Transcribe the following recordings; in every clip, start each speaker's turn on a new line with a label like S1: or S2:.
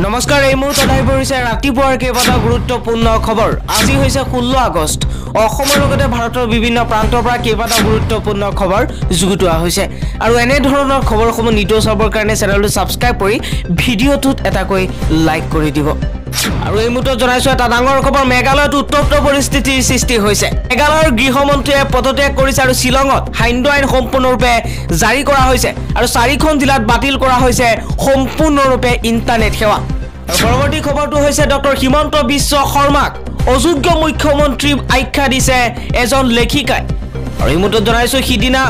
S1: নমস্কাৰ এই মুহূৰ্তত আহি পৰিছে ৰাতিপুৱাৰ কেইবাটাও গুৰুত্বপূৰ্ণ খবৰ। আজি হৈছে 16 আগষ্ট। অসমৰ লগতে ভাৰতৰ বিভিন্ন প্ৰান্তৰ পৰা কেইবাটাও গুৰুত্বপূৰ্ণ খবৰ যুগুতোৱা হৈছে আৰু এনে ধৰণৰ খবৰসমূহ নিতৌ চাবৰ কাৰণে চেনেলটো সাবস্ক্ৰাইব কৰি ভিডিঅ'টোত এটাকৈ লাইক কৰি দিব। আৰু এই মুহূৰ্তত জনাইছো এটা ডাঙৰ খবৰ, মেঘালয়ত উত্তপ্ত পৰিস্থিতিৰ সৃষ্টি হৈছে। মেঘালয়ৰ গৃহমন্ত্ৰীয়ে পদত্যাগ কৰিছে আৰু শিলঙত সান্ধ্য আইন সম্পূৰ্ণৰূপে জাৰি কৰা হৈছে আৰু 4খন জিলাত বাতিল কৰা হৈছে সম্পূৰ্ণৰূপে ইন্টাৰনেট সেৱা। পৰৱৰ্তী খবৰটো হৈছে ডক্টৰ হিমন্ত বিশ্ব শৰ্মাক অযোগ্য মুখ্যমন্ত্ৰী আখ্যা দিছে এজন লেখিকাই। আৰু এই মুহূৰ্তত জনাইছো সিদিনা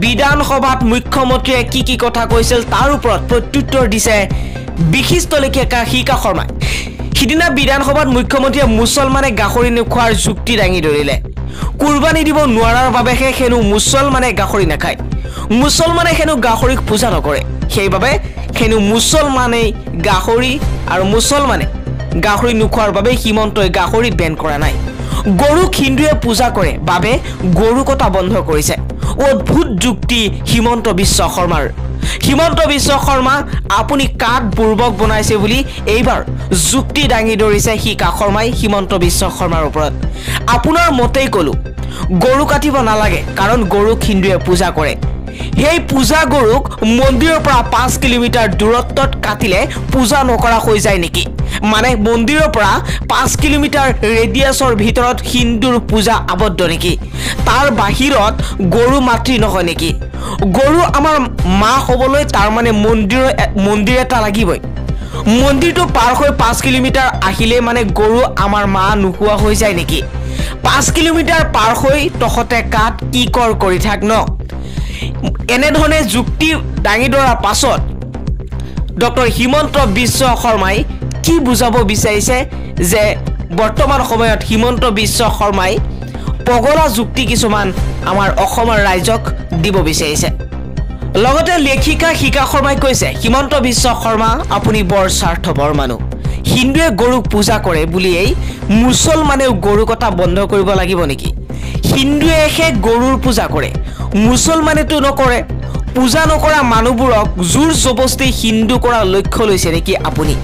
S1: বিধানসভাত মুখ্যমন্ত্ৰীয়ে কি কথা কৈছিল তাৰ ওপৰত প্ৰত্যুত্তৰ দিছে বিশিষ্ট লেখিকা শিকা শৰ্মাই। সিদিনা বিধানসভাত মুখ্যমন্ত্ৰীয়ে মুছলমানে গাহৰি নোখোৱাৰ যুক্তি দাঙি ধৰিলে। কুৰবানী দিব নোৱাৰাৰ বাবেহে হেনো মুছলমানে গাহৰি নাখায়, মুছলমানে হেনো গাহৰিক পূজা নকৰে, সেইবাবে হেনো মুছলমানে গাহৰি আৰু মুছলমানে গাহৰি নোখোৱাৰ বাবে হিমন্তই গাহৰি বেন কৰা নাই। গৰুক হিন্দুৱে পূজা কৰে বাবে গৰু কটা বন্ধ কৰিছে। অদ্ভুত যুক্তি হিমন্ত বিশ্ব শৰ্মাৰ। হিমন্ত বিশ্ব শৰ্মা আপুনি কাক বুৰ্বক বনাইছে বুলি এইবাৰ যুক্তি দাঙি ধৰিছে শিকা শৰ্মাই হিমন্ত বিশ্ব শৰ্মাৰ ওপৰত। আপোনাৰ মতেই কলো গৰু কাটিব নালাগে কাৰণ গৰুক হিন্দুৱে পূজা কৰে। সেই পূজা গৰুক মন্দিৰৰ পৰা 5 কিলোমিটাৰ দূৰত্বত কাটিলে পূজা নকৰা হৈ যায় নেকি? মানে মন্দিৰৰ পৰা 5 কিলোমিটাৰ ৰেডিয়াছৰ ভিতৰত হিন্দুৰ পূজা আবদ্ধ নেকি? তাৰ বাহিৰত গৰু মাতৃ নহয় নেকি? গৰু আমাৰ মা হ'বলৈ তাৰ মানে মন্দিৰ এটা লাগিবই। মন্দিৰটো পাৰ হৈ 5 কিলোমিটাৰ আহিলে মানে গৰু আমাৰ মা নোহোৱা হৈ যায় নেকি? 5 কিলোমিটাৰ পাৰ হৈ তহতে কাট কি কৰ কৰি থাক ন। এনেধৰণে যুক্তি দাঙি ধৰাৰ পাছত ডক্টৰ হিমন্ত বিশ্ব শৰ্মাই কি বুজাব বিচাৰিছে যে বৰ্তমান সময়ত হিমন্ত বিশ্ব শৰ্মাই পগলা যুক্তি কিছুমান আমাৰ অসমৰ ৰাইজক দিব বিচাৰিছে। লগতে লেখিকা শিকা শৰ্মাই কৈছে হিমন্ত বিশ্ব শৰ্মা আপুনি বৰ স্বাৰ্থপৰ মানুহ। হিন্দুৱে গৰুক পূজা কৰে বুলিয়েই মুছলমানেও গৰু কটা বন্ধ কৰিব লাগিব নেকি? হিন্দুৱেহে গৰুৰ পূজা কৰে, মুছলমানেতো নকৰে। পূজা নকৰা মানুহবোৰক জোৰ জবস্তি হিন্দু কৰাৰ লক্ষ্য লৈছে নেকি আপুনি?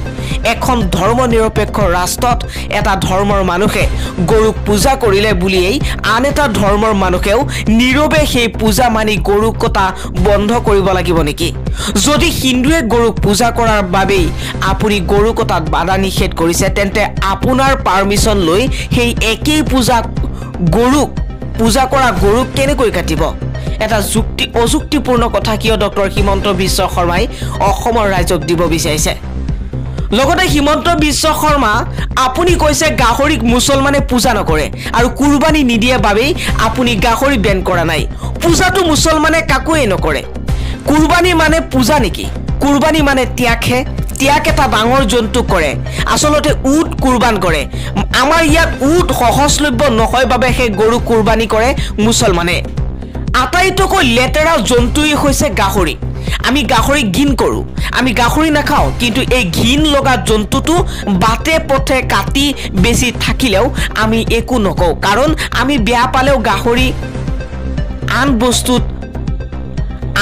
S1: এখন ধৰ্ম নিৰপেক্ষ ৰাষ্ট্ৰত এটা ধৰ্মৰ মানুহে গৰুক পূজা কৰিলে বুলিয়েই আন এটা ধৰ্মৰ মানুহেও নীৰৱে সেই পূজা মানি গৰু কটা বন্ধ কৰিব লাগিব নেকি? যদি হিন্দুৱে গৰুক পূজা কৰাৰ বাবেই আপুনি গৰু কটাত বাধা নিষেধ কৰিছে তেন্তে আপোনাৰ পাৰ্মিশ্যন লৈ সেই একেই গৰুক পূজা কৰা গৰুক কেনেকৈ কাটিব? এটা অযুক্তিপূৰ্ণ কথা কিয় ডক্টৰ হিমন্ত বিশ্ব শৰ্মাই অসমৰ ৰাইজক দিব বিচাৰিছে? লগতে হিমন্ত বিশ্ব শৰ্মা আপুনি কৈছে গাহৰিক মুছলমানে পূজা নকৰে আৰু কুৰবানী নিদিয়ে বাবেই আপুনি গাহৰি বেন কৰা নাই। পূজাটো মুছলমানে কাকোৱে নকৰে। কুৰবানী মানে পূজা নেকি? কুৰবানী মানে ত্যাগহে। ত্যাগ এটা ডাঙৰ জন্তু কৰে, আচলতে উট কুৰবান কৰে। আমাৰ ইয়াত উট সহজলভ্য নহয় বাবে সেই গৰু কুৰবানী কৰে মুছলমানে। আটাইতকৈ লেতেৰা জন্তুই হৈছে গাহৰি। আমি গাহৰি ঘিণ কৰোঁ, আমি গাহৰি নাখাওঁ, কিন্তু এই ঘিণ লগা জন্তুটো বাটে পথে কাটি বেছি থাকিলেও আমি একো নকওঁ কাৰণ আমি বেয়া পালেও গাহৰি আন বস্তুত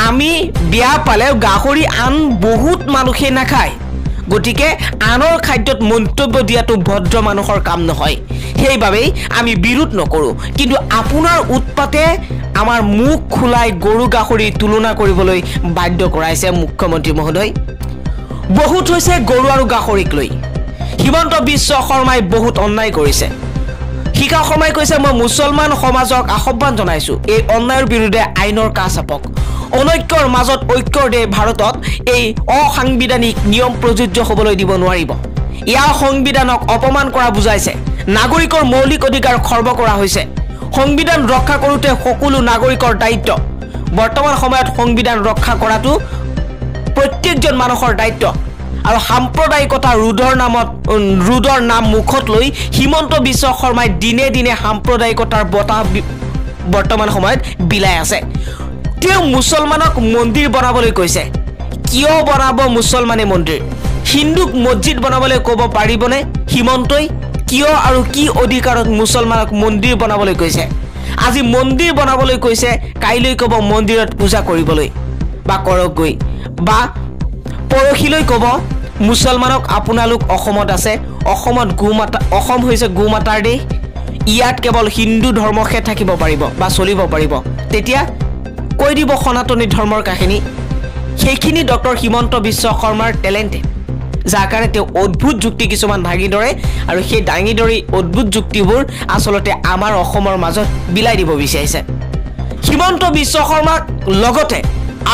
S1: আমি বেয়া পালেও গাহৰি আন বহুত মানুহে নাখায়। গতিকে আনৰ খাদ্যত মন্তব্য দিয়াটো ভদ্ৰ মানুহৰ কাম নহয়, সেইবাবেই আমি বিৰোধ নকৰোঁ। কিন্তু আপোনাৰ উৎপাতে আমাৰ মুখ খোলাই গৰু গাহৰি তুলনা কৰিবলৈ বাধ্য কৰাইছে মুখ্যমন্ত্ৰী মহোদয়। বহুত হৈছে গৰু আৰু গাহৰিক লৈ। হিমন্ত বিশ্ব শৰ্মাই বহুত অন্যায় কৰিছে। শিকা শৰ্মাই কৈছে মই মুছলমান সমাজক আহ্বান জনাইছো এই অন্যায়ৰ বিৰুদ্ধে আইনৰ কাষ চাপক। অনৈক্যৰ মাজত ঐক্যৰ দেশ ভাৰতত এই অসাংবিধানিক নিয়ম প্ৰযোজ্য হ'বলৈ দিব নোৱাৰিব। ইয়াৰ সংবিধানক অপমান কৰা বুজাইছে। নাগৰিকৰ মৌলিক অধিকাৰ খৰ্ব কৰা হৈছে। সংবিধান ৰক্ষা কৰোঁতে সকলো নাগৰিকৰ দায়িত্ব। বৰ্তমান সময়ত সংবিধান ৰক্ষা কৰাটো প্ৰত্যেকজন মানুহৰ দায়িত্ব। আৰু সাম্প্ৰদায়িকতা ৰোধৰ নাম মুখত লৈ হিমন্ত বিশ্ব শৰ্মাই দিনে দিনে সাম্প্ৰদায়িকতাৰ বতাহ বৰ্তমান সময়ত বিলাই আছে। তেওঁ মুছলমানক মন্দিৰ বনাবলৈ কৈছে। কিয় বনাব মুছলমানে মন্দিৰ? হিন্দুক মছজিদ বনাবলৈ ক'ব পাৰিবনে হিমন্তই? কিয় আৰু কি অধিকাৰত মুছলমানক মন্দিৰ বনাবলৈ কৈছে? আজি মন্দিৰ বনাবলৈ কৈছে, কাইলৈ ক'ব মন্দিৰত পূজা কৰিবলৈ বা কৰকগৈ, বা পৰহিলৈ ক'ব মুছলমানক আপোনালোক অসমত আছে অসমত গোমাতা অসম হৈছে গোমাতাৰ দেশ ইয়াত কেৱল হিন্দু ধৰ্মহে থাকিব পাৰিব বা চলিব পাৰিব তেতিয়া কৈ দিব সনাতনী ধৰ্মৰ কাহিনী সেইখিনি ডক্টৰ হিমন্ত বিশ্ব শৰ্মাৰ টেলেণ্টে যাৰ কাৰণে তেওঁ অদ্ভুত যুক্তি কিছুমান দাঙি ধৰে আৰু সেই দাঙি ধৰি অদ্ভুত যুক্তিবোৰ আচলতে আমাৰ অসমৰ মাজত বিলাই দিব বিচাৰিছে হিমন্ত বিশ্ব শৰ্মাক লগতে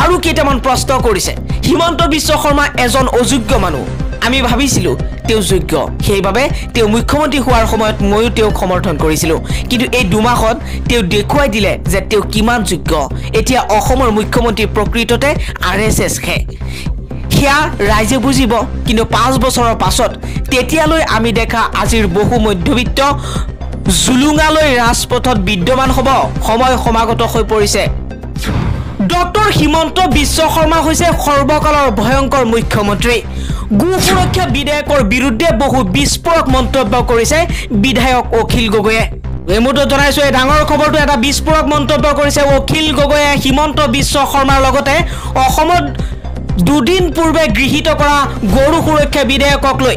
S1: আৰু কেইটামান প্ৰশ্ন কৰিছে হিমন্ত বিশ্ব শৰ্মা এজন অযোগ্য মানুহ আমি ভাবিছিলো তেওঁ যোগ্য সেইবাবে তেওঁ মুখ্যমন্ত্ৰী হোৱাৰ সময়ত ময়ো তেওঁক সমৰ্থন কৰিছিলো কিন্তু এই দুমাহত তেওঁ দেখুৱাই দিলে যে তেওঁ কিমান যোগ্য এতিয়া অসমৰ মুখ্যমন্ত্ৰী প্ৰকৃততে আৰএছএছ হে সেয়া ৰাইজে বুজিব কিন্তু 5 বছৰৰ পাছত তেতিয়ালৈ আমি দেখা আজিৰ বহু মধ্যবিত্ত জুলুঙালৈ ৰাজপথত বিদ্যমান হ'ব সময় সমাগত হৈ পৰিছে ডক্টৰ হিমন্ত বিশ্ব শৰ্মা হৈছে সৰ্বকালৰ ভয়ংকৰ মুখ্যমন্ত্ৰী গো সুৰক্ষা বিধেয়কৰ বিৰুদ্ধে বহু বিস্ফোৰক মন্তব্য কৰিছে বিধায়ক অখিল গগৈয়ে এই মুহূৰ্তত জনাইছো এই ডাঙৰ খবৰটো এটা বিস্ফোৰক মন্তব্য কৰিছে অখিল গগৈয়ে হিমন্ত বিশ্ব শৰ্মাৰ লগতে অসমত দুদিন পূৰ্বে গৃহীত কৰা গৰু সুৰক্ষা বিধেয়কক লৈ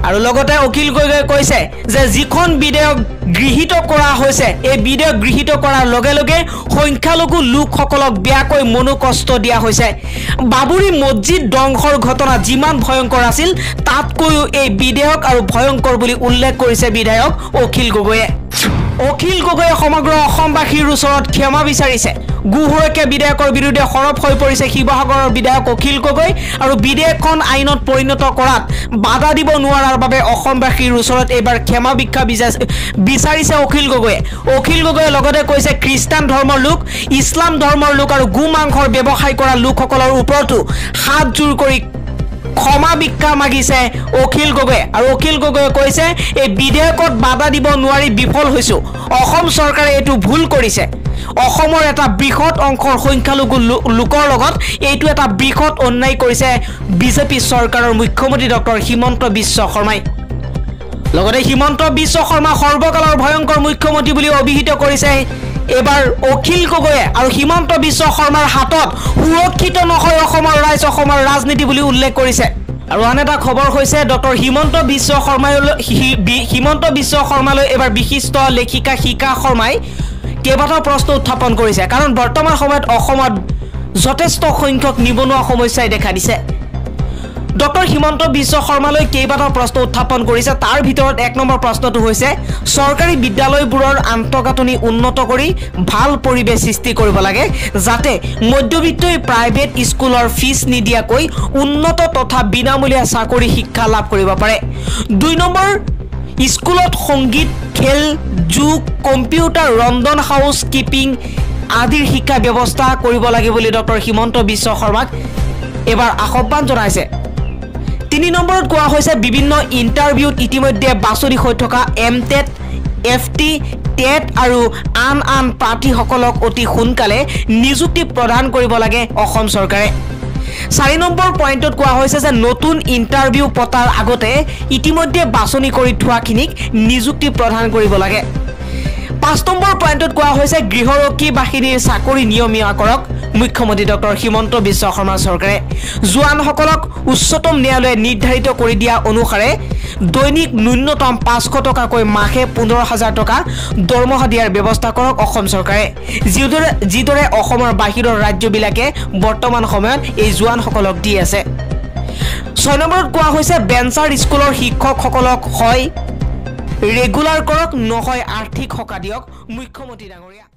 S1: আৰু লগতে অখিল গগৈয়ে কৈছে যে যিখন বিধেয়ক গৃহীত কৰা হৈছে এই বিধেয়ক গৃহীত কৰাৰ লগে লগে সংখ্যালঘু লোকসকলক বেয়াকৈ মনোকষ্ট দিয়া হৈছে বাবুৰি মছজিদ ধ্বংসৰ ঘটনা যিমান ভয়ংকৰ আছিল তাতকৈও এই বিধেয়ক আৰু ভয়ংকৰ বুলি উল্লেখ কৰিছে বিধায়ক অখিল গগৈয়ে সমগ্ৰ অসমবাসীৰ ওচৰত ক্ষমা বিচাৰিছে গো সুৰক্ষা বিধেয়কৰ বিৰুদ্ধে সৰব হৈ পৰিছে শিৱসাগৰৰ বিধায়ক অখিল গগৈ আৰু বিধেয়কখন আইনত পৰিণত কৰাত বাধা দিব নোৱাৰাৰ বাবে অসমবাসীৰ ওচৰত এবাৰ ক্ষমা ভিক্ষা বিচাৰিছে অখিল গগৈয়ে লগতে কৈছে খ্ৰীষ্টান ধৰ্মৰ লোক ইছলাম ধৰ্মৰ লোক আৰু গো মাংসৰ ব্যৱসায় কৰা লোকসকলৰ ওপৰতো হাত জোৰ কৰি ক্ষমা ভিক্ষা মাগিছে অখিল গগৈয়ে আৰু অখিল গগৈয়ে কৈছে এই বিধেয়কত বাধা দিব নোৱাৰি বিফল হৈছো অসম চৰকাৰে এটো ভুল কৰিছে অসমৰ এটা বৃহৎ অংশৰ সংখ্যালঘু লোকৰ লগত এইটো এটা বৃহৎ অন্যায় কৰিছে বিজেপি চৰকাৰৰ মুখ্যমন্ত্ৰী ডক্টৰ হিমন্ত বিশ্ব শৰ্মাই লগতে হিমন্ত বিশ্ব শৰ্মা সৰ্বকালৰ ভয়ংকৰ মুখ্যমন্ত্ৰী বুলি অভিহিত কৰিছে এবাৰ অখিল গগৈয়ে আৰু হিমন্ত বিশ্ব শৰ্মাৰ হাতত সুৰক্ষিত নহয় অসমৰ ৰাইজ অসমৰ ৰাজনীতি বুলি উল্লেখ কৰিছে আৰু আন এটা খবৰ হৈছে ডক্টৰ হিমন্ত বিশ্ব শৰ্মালৈ এবাৰ বিশিষ্ট লেখিকা শিকা শৰ্মাই কেইবাটাও প্ৰশ্ন উত্থাপন কৰিছে কাৰণ বৰ্তমান সময়ত অসমত যথেষ্ট সংখ্যক নিবনুৱা সমস্যাই দেখা দিছে ডক্টৰ হিমন্ত বিশ্ব শৰ্মালৈ কেইবাটাও প্ৰশ্ন উত্থাপন কৰিছে তাৰ ভিতৰত 1 নম্বৰ প্ৰশ্নটো হৈছে চৰকাৰী বিদ্যালয়বোৰৰ আন্তঃগাঁথনি উন্নত কৰি ভাল পৰিৱেশ সৃষ্টি কৰিব লাগে যাতে মধ্যবিত্তই প্ৰাইভেট স্কুলৰ ফিজ নিদিয়াকৈ উন্নত তথা বিনামূলীয়া চাকৰি শিক্ষা লাভ কৰিব পাৰে 2 নম্বৰ স্কুলত সংগীত খেল যোগ কম্পিউটাৰ ৰন্ধন হাউচ কিপিং আদিৰ শিক্ষা ব্যৱস্থা কৰিব লাগে বুলি ডক্টৰ হিমন্ত বিশ্ব শৰ্মাক এবাৰ আহ্বান জনাইছে 3 নম্বৰত কোৱা হৈছে বিভিন্ন ইন্টাৰভিউত ইতিমধ্যে বাছনি হৈ থকা এমটেট এফটি টেট আৰু আন প্ৰাৰ্থীসকলক অতি সোনকালে নিযুক্তি প্ৰদান কৰিব লাগে অসম চৰকাৰে 4 নম্বৰ পইণ্টত কোৱা হৈছে যে নতুন ইন্টাৰভিউ পতাৰ আগতে ইতিমধ্যে বাছনি কৰি থোৱাখিনিক নিযুক্তি প্ৰদান কৰিব লাগে 5 নম্বৰ পইণ্টত কোৱা হৈছে গৃহৰক্ষী বাহিনীৰ চাকৰি নিয়মীয়া কৰক মুখ্যমন্ত্ৰী ডক্টৰ হিমন্ত বিশ্ব শৰ্মা চৰকাৰে জোৱানসকলক উচ্চতম ন্যায়ালয়ে নিৰ্ধাৰিত কৰি দিয়া অনুসাৰে দৈনিক ন্যূনতম 500 টকাকৈ মাহে 15000 টকা দৰমহা দিয়াৰ ব্যৱস্থা কৰক অসম চৰকাৰে যিদৰে অসমৰ বাহিৰৰ ৰাজ্যবিলাকে বৰ্তমান সময়ত এই জোৱানসকলক দি আছে 6 নম্বৰত কোৱা হৈছে বেঞ্চাৰ স্কুলৰ শিক্ষকসকলক হয় ৰেগুলাৰ কৰক নহয় আৰ্থিক সকাহ দিয়ক মুখ্যমন্ত্ৰী ডাঙৰীয়া